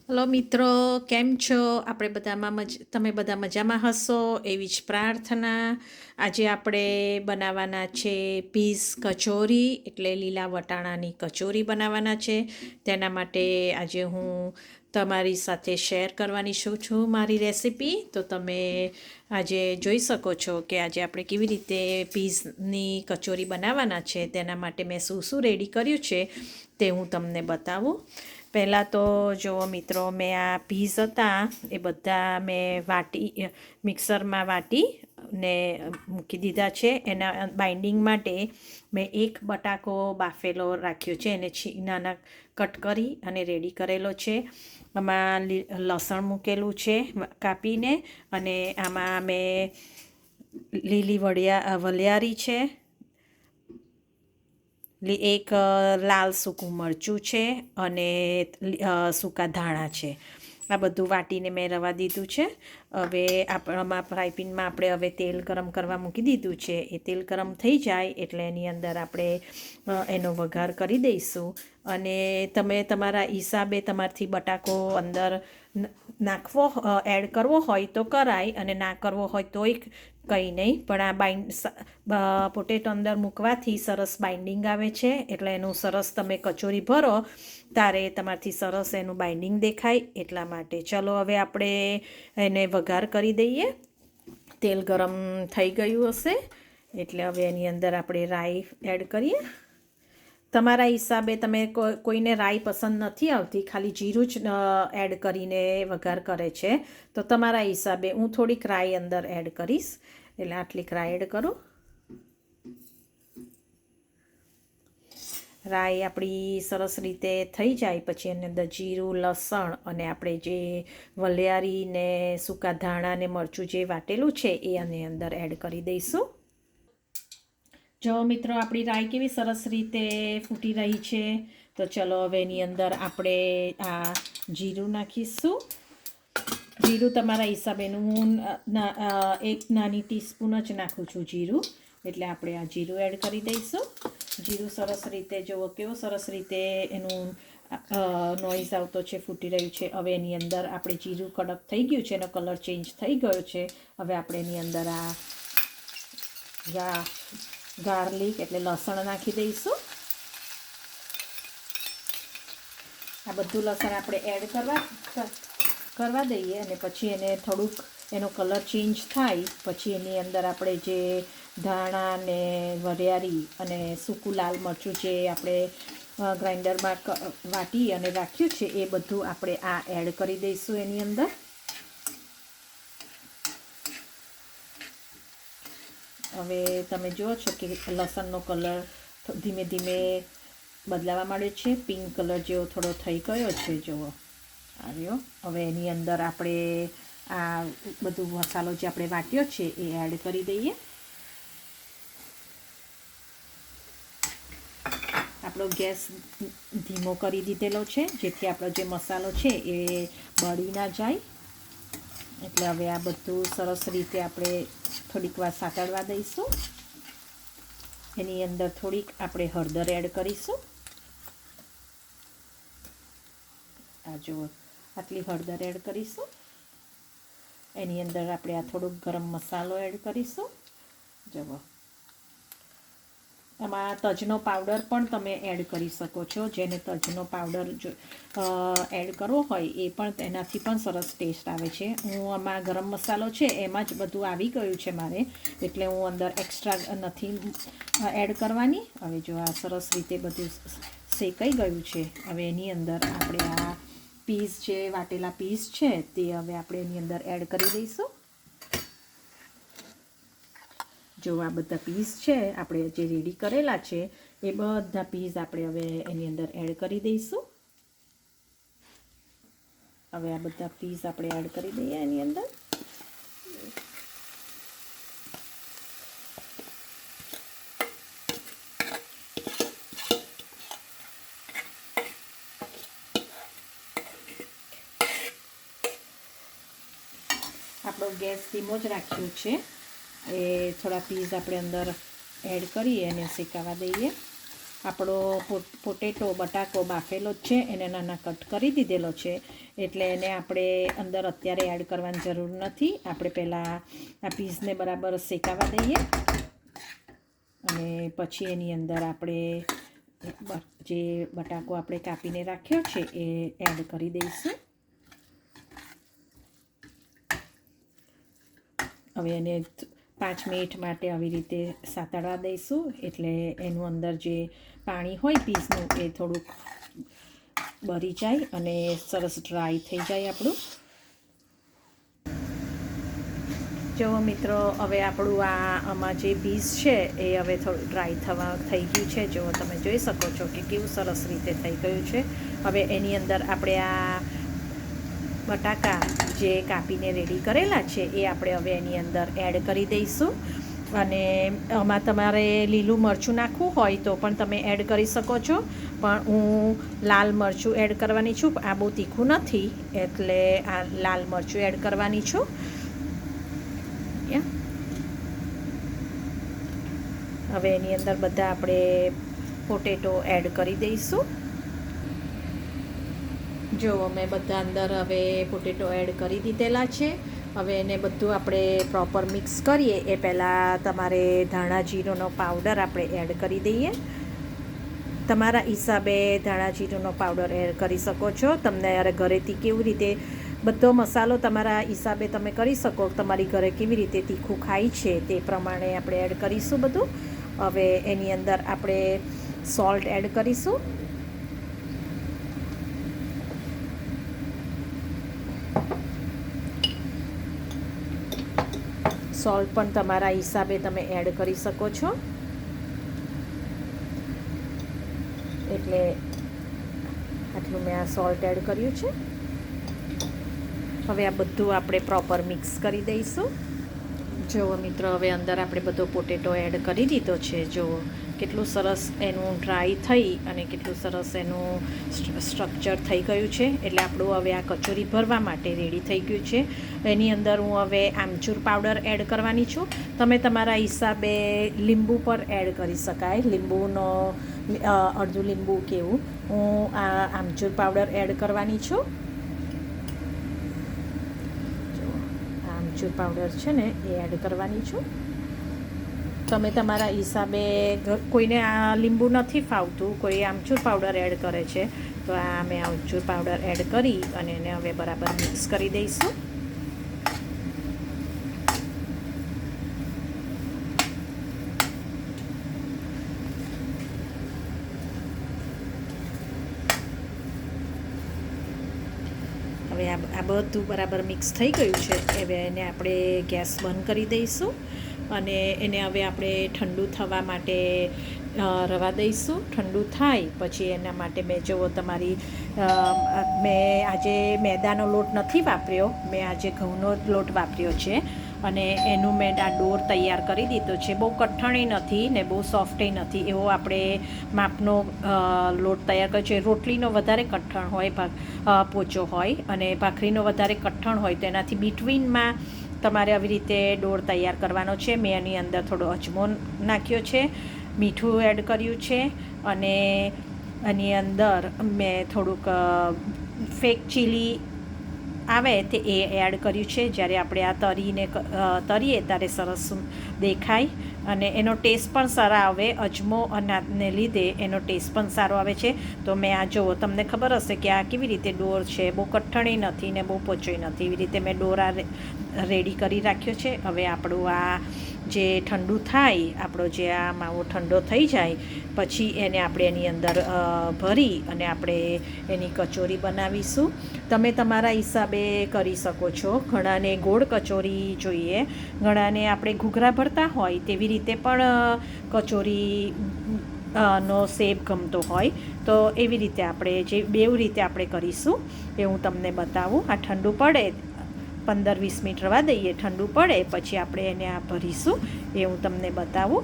Hello મિત્રો, કેમ છો? આપણે બધામાં તમે બધા મજામાં હશો એવી જ પ્રાર્થના. આજે આપણે બનાવવાના છે પીઝ કચોરી, એટલે લીલા વટાણાની કચોરી બનાવવાના છે. તેના માટે આજે હું તમારી સાથે શેર કરવાની છું મારી રેસીપી. તો તમે આજે જોઈ શકો છો કે આજે આપણે કેવી રીતે પીઝની કચોરી બનાવવાના છે. તેના માટે મેં શું રેડી કર્યું છે તે હું તમને બતાવું. પહેલાં તો જુઓ મિત્રો, મેં આ પીસ હતા એ બધા મેં મિક્સરમાં વાટી ને મૂકી દીધા છે. એના બાઇન્ડિંગ માટે મેં એક બટાકો બાફેલો રાખ્યો છે, એને નાના કટ કરી અને રેડી કરેલો છે. આમાં લસણ મૂકેલું છે કાપીને, અને આમાં મેં લીલી વલિયારી છે, એક લાલ સૂકું મરચું છે, અને સૂકા ધાણા છે. આ બધું વાટીને મેં રવા દીધું છે. હવે આપણામાં ફ્રાયપેનમાં આપણે હવે તેલ ગરમ કરવા મૂકી દીધું છે. એ તેલ ગરમ થઈ જાય એટલે એની અંદર આપણે એનો વઘાર કરી દઈશું. અને તમે તમારા હિસાબે તમારથી બટાકો અંદર એડ કરવો હોય તો કરાય, અને ના કરવો હોય તોય કંઈ નહીં. પણ આ પોટેટો અંદર મૂકવાથી સરસ બાઇન્ડિંગ આવે છે, એટલે એનું સરસ તમે કચોરી ભરો ત્યારે તમારથી સરસ એનું બાઇન્ડિંગ દેખાય. એટલા માટે ચલો હવે આપણે એને વઘાર કરી દઈએ. તેલ ગરમ થઈ ગયું હશે એટલે હવે એની અંદર આપણે રાઈ એડ કરીએ. તમારા હિસાબે, તમે કોઈને રાઈ પસંદ નથી આવતી, ખાલી જીરું જ એડ કરીને વઘાર કરે છે, તો તમારા હિસાબે હું થોડીક રાઈ અંદર એડ કરીશ. એટલે આટલી રાઈ એડ કરું. રાઈ આપણી સરસ રીતે થઈ જાય પછી એની અંદર જીરું, લસણ અને આપણે જે વલિયારી ને સૂકા ધાણા ને મરચું જે વાટેલું છે એ આની અંદર એડ કરી દઈશું. જો મિત્રો, આપણી રાઈ કેવી સરસ રીતે ફૂટી રહી છે. તો ચલો હવે એની અંદર આપણે આ જીરું નાખીશું. જીરું તમારા હિસાબેનું, હું એક નાની ટીસ્પૂન જ નાખું છું જીરું. એટલે આપણે આ જીરું એડ કરી દઈશું. જીરું સરસ રીતે, જુઓ કેવો સરસ રીતે એનું નોઈઝ આવતો છે, ફૂટી રહ્યું છે. હવે એની અંદર આપણે જીરું કડક થઈ ગયું છે, એનો કલર ચેન્જ થઈ ગયો છે. હવે આપણે એની અંદર આ ગાર્લિક એટલે લસણ નાખી દઈશું. આ બધું લસણ આપણે એડ કરવા દઈએ, અને પછી એને થોડુંક એનો કલર ચેન્જ થાય પછી એની અંદર આપણે જે ધાણા ને વરિયાળી અને સૂકું લાલ મરચું જે આપણે ગ્રાઇન્ડરમાં વાટી અને રાખ્યું છે એ બધું આપણે આ એડ કરી દઈશું એની અંદર. હવે તમે જુઓ છો કે લસણનો કલર ધીમે ધીમે બદલાવા માંડ્યો છે, પિંક કલર જેવો થોડો થઈ ગયો છે. જુઓ આવ્યો. હવે એની અંદર આપણે આ બધું મસાલો જે આપણે વાટ્યો છે એ એડ કરી દઈએ. આપણો ગેસ ધીમો કરી દીધેલો છે, જેથી આપણો જે મસાલો છે એ બળી ના જાય. એટલે હવે આ બધું સરસ રીતે આપણે થોડીક વાર સાતળવા દઈશું. એની અંદર થોડીક આપણે હળદર એડ કરીશું. આ જુઓ, આટલી હળદર એડ કરીશું. એની અંદર આપણે આ થોડોક ગરમ મસાલો એડ કરીશું. જુઓ, એમાં તજનો પાવડર પણ તમે એડ કરી શકો છો. જેને તજનો પાવડર એડ કરવો હોય એ પણ, તેનાથી પણ સરસ ટેસ્ટ આવે છે. હું આમાં ગરમ મસાલો છે એમાં જ બધું આવી ગયું છે મારે, એટલે હું અંદર એક્સ્ટ્રા નથી એડ કરવાની. હવે જો આ સરસ રીતે બધું શેકાઈ ગયું છે. હવે એની અંદર આપણે આ પીસ છે, વાટેલા પીસ છે, તે હવે આપણે એની અંદર એડ કરી દઈશું. જો આ બધા પીસ છે આપણે જે રેડી કરેલા છે એ બધા પીસ આપણે હવે એની અંદર એડ કરી દઈશું. હવે આ બધા પીસ આપણે એડ કરી દઈએ એની અંદર. આપણો ગેસ ધીમો જ રાખ્યો છે. એ થોડા પીસ આપણે અંદર એડ કરી અને શેકાવા દઈએ. આપણો પોટેટો બટાકો બાફેલો જ છે, એને નાના કટ કરી દીધેલો છે, એટલે એને આપણે અંદર અત્યારે એડ કરવાની જરૂર નથી. આપણે પહેલાં આ પીસને બરાબર શેકાવા દઈએ અને પછી એની અંદર આપણે જે બટાકો આપણે કાપીને રાખ્યો છે એ એડ કરી દઈશું. હવે એને 5 મિનિટ માટે આવી રીતે સાતળવા દઈશું, એટલે એનું અંદર જે પાણી હોય પીસનું એ થોડુંક બળી જાય અને સરસ ડ્રાય થઈ જાય આપણું. જો મિત્રો, હવે આપણું આમાં જે પીસ છે એ હવે થોડું ડ્રાય થઈ ગયું છે. જો તમે જોઈ શકો છો કે કેવું સરસ રીતે થઈ ગયું છે. હવે એની અંદર આપણે આ બટાકા જે કાપીને રેડી કરેલા છે એ આપણે હવે એની અંદર એડ કરી દઈશું. અને આમાં તમારે લીલું મરચું નાખવું હોય તો પણ તમે એડ કરી શકો છો, પણ હું લાલ મરચું એડ કરવાની છું. આ બહુ તીખું નથી એટલે આ લાલ મરચું એડ કરવાની છું. હવે એની અંદર બધા આપણે પોટેટો એડ કરી દઈશું. જો મેં બધા અંદર હવે પોટેટો એડ કરી દીધેલા છે. હવે એને બધું આપણે પ્રોપર મિક્સ કરીએ એ પહેલાં તમારે ધાણા જીરુંનો પાવડર આપણે એડ કરી દઈએ. તમારા હિસાબે ધાણા જીરુંનો પાવડર એડ કરી શકો છો. તમને ઘરેથી કેવી રીતે બધો મસાલો તમારા હિસાબે તમે કરી શકો. તમારી ઘરે કેવી રીતે તીખું ખાય છે તે પ્રમાણે આપણે એડ કરીશું બધું. હવે એની અંદર આપણે સોલ્ટ એડ કરીશું. સોલ્ટ પણ તમારા હિસાબે તમે એડ કરી શકો છો. એટલે આટલું મેં આ સોલ્ટ એડ કર્યું છે. હવે આ બધું આપણે પ્રોપર મિક્સ કરી દઈશું. જુઓ મિત્રો, હવે અંદર આપણે બધો પોટેટો એડ કરી દીધો છે. જુઓ કેટલું સરસ એનું ડ્રાય થઈ અને કેટલું સરસ એનું સ્ટ્રક્ચર થઈ ગયું છે. એટલે આપણું હવે આ કચોરી ભરવા માટે રેડી થઈ ગયું છે. એની અંદર હું હવે આમચૂર પાવડર એડ કરવાની છું. તમે તમારા હિસાબે લીંબુ પર એડ કરી શકાય. લીંબુનો અડધું લીંબુ કેવું હું આ આમચૂર પાવડર એડ કરવાની છું. આમચૂર પાવડર છે ને એ એડ કરવાની છું. તમે તમારા હિસાબે, કોઈને આ લીંબુ નથી ફાવતું, કોઈ આમચૂર પાવડર એડ કરે છે, તો આ મેં આમચૂર પાવડર એડ કરી અને એને હવે બરાબર મિક્સ કરી દઈશું. હવે આ બધું બરાબર મિક્સ થઈ ગયું છે. હવે એને આપણે ગેસ બંધ કરી દઈશું અને એને હવે આપણે ઠંડુ થવા માટે રવા દઈશું. ઠંડુ થાય પછી એના માટે મેં જુઓ તમારી મેં આજે મેદાનો લોટ નથી વાપર્યો, મેં આજે ઘઉંનો લોટ વાપર્યો છે અને એનું મેં આ ડોર તૈયાર કરી દીધો છે. બહુ કઠણેય નથી ને બહુ સોફ્ટેય નથી, એવો આપણે માપનો લોટ તૈયાર કર્યો છે. રોટલીનો વધારે કઠણ હોય, પોચો હોય, અને ભાખરીનો વધારે કઠણ હોય, તો એનાથી બિટવીનમાં તમારે આવી રીતે ડોર તૈયાર કરવાનો છે. મેં એની અંદર થોડો અજમો નાખ્યો છે, મીઠું એડ કર્યું છે અને એની અંદર મેં થોડુંક ફેક ચીલી આવે તે એ એડ કર્યું છે. જ્યારે આપણે આ તરીએ ત્યારે સરસ દેખાય અને એનો ટેસ્ટ પણ સારો આવે. અજમો અનાજને લીધે એનો ટેસ્ટ પણ સારો આવે છે. તો મેં આ જુઓ, તમને ખબર હશે કે આ કેવી રીતે ડોર છે, બહુ કઠણેય નથી ને બહુ પોચોય નથી, એવી રીતે મેં ડોર આ રેડી કરી રાખ્યો છે. હવે આપણું આ જે ઠંડુ થાય, આપણો જે આ માવો ઠંડો થઈ જાય પછી એને આપણે એની અંદર ભરી અને આપણે એની કચોરી બનાવીશું. તમે તમારા હિસાબે કરી શકો છો. ઘણાને ગોળ કચોરી જોઈએ, ઘણાને આપણે ઘૂઘરા ભરતા હોય તેવી રીતે પણ કચોરી નો શેપ ગમતો હોય, તો એવી રીતે આપણે બેવ રીતે આપણે કરીશું એ હું તમને બતાવું. આ ઠંડુ પડે 15-20 મિનિટ રવા દઈએ, ઠંડુ પડે પછી આપણે એને આ ભરીશું એ હું તમને બતાવું.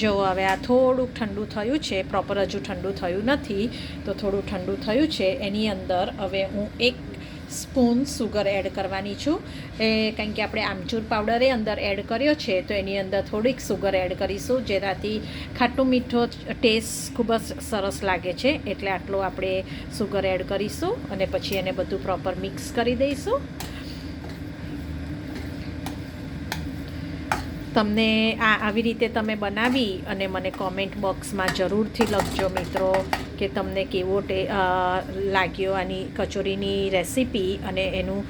જો હવે આ થોડુંક ઠંડુ થયું છે, પ્રોપર હજુ ઠંડુ થયું નથી, તો થોડું ઠંડુ થયું છે. એની અંદર હવે હું એક સ્પૂન સુગર એડ કરવાની છું. કારણ કે આપણે આમચૂર પાવડરે અંદર એડ કર્યો છે તો એની અંદર થોડીક સુગર એડ કરીશું, જેનાથી ખાટું મીઠો ટેસ્ટ ખૂબ જ સરસ લાગે છે. એટલે આટલું આપણે સુગર એડ કરીશું અને પછી એને બધું પ્રોપર મિક્સ કરી દઈશું. તમને આવી રીતે તમે બનાવી અને મને કોમેન્ટ બોક્સમાં જરૂરથી લખજો મિત્રો કે તમને કેવો લાગ્યો આની કચોરીની રેસીપી, અને એનું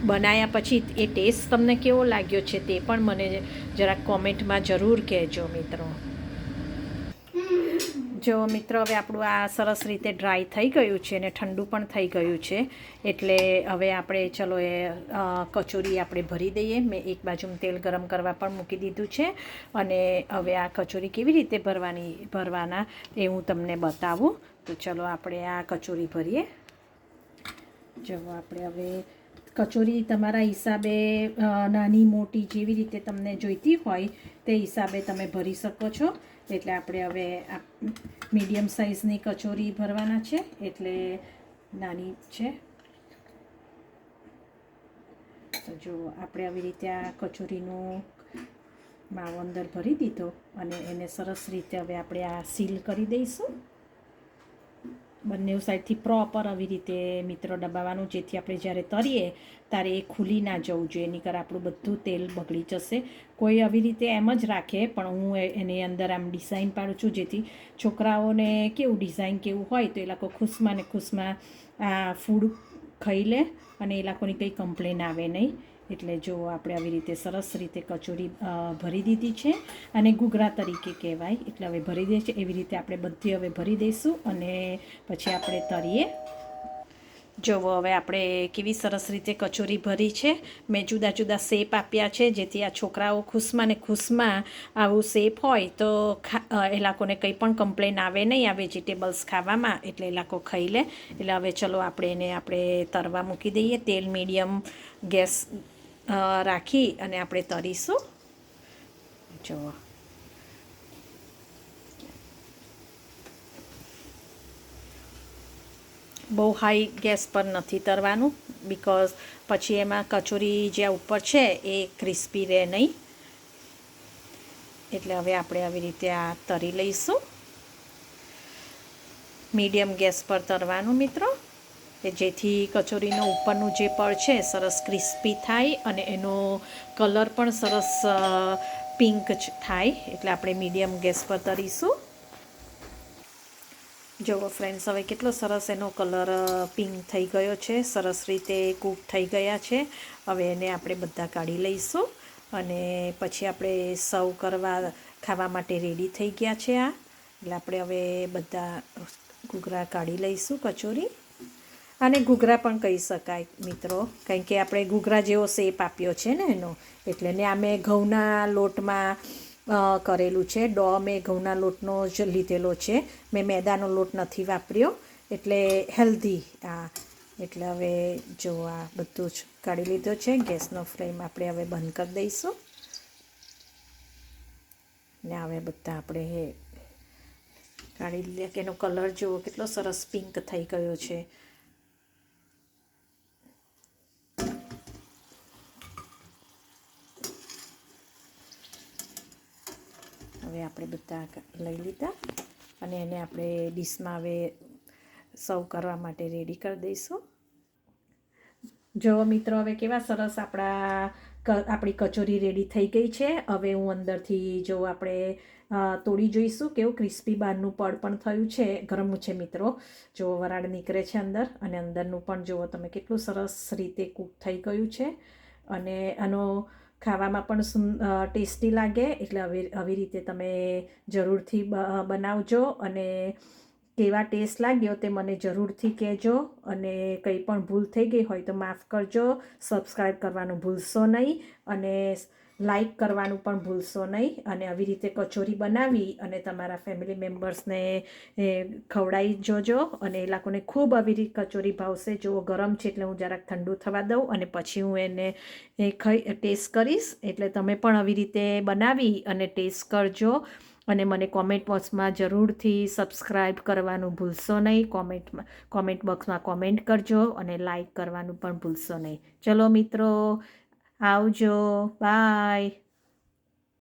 બનાવ્યા પછી એ ટેસ્ટ તમને કેવો લાગ્યો છે તે પણ મને જરાક કોમેન્ટમાં જરૂર કહેજો મિત્રો. જો મિત્રો, હવે આપણું આ સરસ રીતે ડ્રાય થઈ ગયું છે અને ઠંડુ પણ થઈ ગયું છે. એટલે હવે આપણે ચલો એ કચોરી આપણે ભરી દઈએ. મેં એક બાજુ તેલ ગરમ કરવા પણ મૂકી દીધું છે અને હવે આ કચોરી કેવી રીતે ભરવાના એ હું તમને બતાવું. તો ચલો આપણે આ કચોરી ભરીએ. જો આપણે હવે કચોરી તમારા હિસાબે નાની મોટી જેવી રીતે તમને જોઈતી હોય તે હિસાબે તમે ભરી શકો છો. એટલે આપણે હવે મીડિયમ સાઇઝની કચોરી ભરવાના છે, એટલે નાની છે. તો જો આપણે આવી રીતે આ કચોરીનો માવો અંદર ભરી દીધો અને એને સરસ રીતે હવે આપણે આ સીલ કરી દઈશું. બંને સાઈડથી પ્રોપર આવી રીતે મિત્રો દબાવવાનું, જેથી આપણે જ્યારે તરીએ ત્યારે એ ખુલી ના જવું જોઈએ, નહીંતર આપણું બધું તેલ બગડી જશે. કોઈ આવી રીતે એમ જ રાખે, પણ હું એની અંદર આમ ડિઝાઇન પાડું છું, જેથી છોકરાઓને કેવું ડિઝાઇન કેવું હોય તો એ લોકો ખુશમાં ને ખુશમાં આ ફૂડ ખાઈ લે અને એ લોકોની કંઈ કમ્પ્લેન આવે નહીં. એટલે જો આપણે આવી રીતે સરસ રીતે કચોરી ભરી દીધી છે અને ઘૂઘરા તરીકે કહેવાય. એટલે હવે ભરી દે છે એવી રીતે આપણે બધી હવે ભરી દઈશું અને પછી આપણે તરીએ. જુઓ હવે આપણે કેવી સરસ રીતે કચોરી ભરી છે. મેં જુદા જુદા શેપ આપ્યા છે, જેથી આ છોકરાઓ ખુશમાં ને ખુશમાં આવું શેપ હોય તો એ લોકોને કંઈ પણ કમ્પ્લેન આવે નહીં આ વેજીટેબલ્સ ખાવામાં, એટલે એ લોકો ખાઈ લે. એટલે હવે ચલો આપણે તરવા મૂકી દઈએ. તેલ મીડિયમ ગેસ રાખી અને આપણે તરીશું. જુઓ બહુ હાઈ ગેસ પર નથી તરવાનું, બિકોઝ પછી એમાં કચોરી જે ઉપર છે એ ક્રિસ્પી રહે નહીં. એટલે હવે આપણે આવી રીતે આ તરી લઈશું. મીડિયમ ગેસ પર તરવાનું મિત્રો, કે જેથી કચોરીનો ઉપરનું જે પડ છે સરસ ક્રિસ્પી થાય અને એનો કલર પણ સરસ પિંક થાય. એટલે આપણે મીડિયમ ગેસ પર તરીશું. જુઓ ફ્રેન્ડ્સ, હવે કેટલો સરસ એનો કલર પિંક થઈ ગયો છે, સરસ રીતે કૂક થઈ ગયા છે. હવે એને આપણે બધા કાઢી લઈશું અને પછી આપણે સર્વ ખાવા માટે રેડી થઈ ગયા છે આ. એટલે આપણે હવે બધા ઘૂઘરા કાઢી લઈશું કચોરી. આને ઘૂઘરા પણ કહી શકાય મિત્રો, કારણ કે આપણે ઘૂઘરા જેવો શેપ આપ્યો છે ને એનો. એટલે ને આ મેં ઘઉંના લોટમાં કરેલું છે. મેં ઘઉંના લોટનો જ લીધેલો છે, મેં મેદાનો લોટ નથી વાપર્યો, એટલે હેલ્ધી આ. એટલે હવે જો આ બધું જ કાઢી લીધો છે. ગેસનો ફ્લેમ આપણે હવે બંધ કરી દઈશું ને હવે બધા આપણે કાઢી લીધા. કે એનો કલર જુઓ કેટલો સરસ પિંક થઈ ગયો છે. હવે આપણે બધા લઈ લીધા અને એને આપણે ડીશમાં હવે સર્વ કરવા માટે રેડી કરી દઈશું. જો મિત્રો, હવે કેવા સરસ આપણી કચોરી રેડી થઈ ગઈ છે. હવે હું અંદરથી જો આપણે તોડી જોઈશું કેવું ક્રિસ્પી બહારનું પડ પણ થયું છે. ગરમ છે મિત્રો, જો વરાળ નીકળે છે અંદર, અને અંદરનું પણ જુઓ તમે કેટલું સરસ રીતે કૂક થઈ ગયું છે અને આનો ખાવામાં પણ ટેસ્ટી લાગે. એટલે આવી રીતે તમે જરૂરથી બનાવજો અને કેવા ટેસ્ટ લાગ્યો તે મને જરૂરથી કહેજો. અને કંઈ પણ ભૂલ થઈ ગઈ હોય તો માફ કરજો. સબસ્ક્રાઈબ કરવાનું ભૂલશો નહીં અને લાઈક કરવાનું પણ ભૂલશો નહીં. અને આવી રીતે કચોરી બનાવી અને તમારા ફેમિલી મેમ્બર્સને ખવડાવી જોજો અને એ લોકોને ખૂબ આવી રીતે કચોરી ભાવશે. જો ગરમ છે એટલે હું જરાક ઠંડુ થવા દઉં અને પછી હું એને ટેસ્ટ કરીશ. એટલે તમે પણ આવી રીતે બનાવી અને ટેસ્ટ કરજો અને મને કોમેન્ટ બોક્સમાં જરૂરથી સબસ્ક્રાઈબ કરવાનું ભૂલશો નહીં. કોમેન્ટ બોક્સમાં કોમેન્ટ કરજો અને લાઈક કરવાનું પણ ભૂલશો નહીં. ચલો મિત્રો, આવજો, બાય.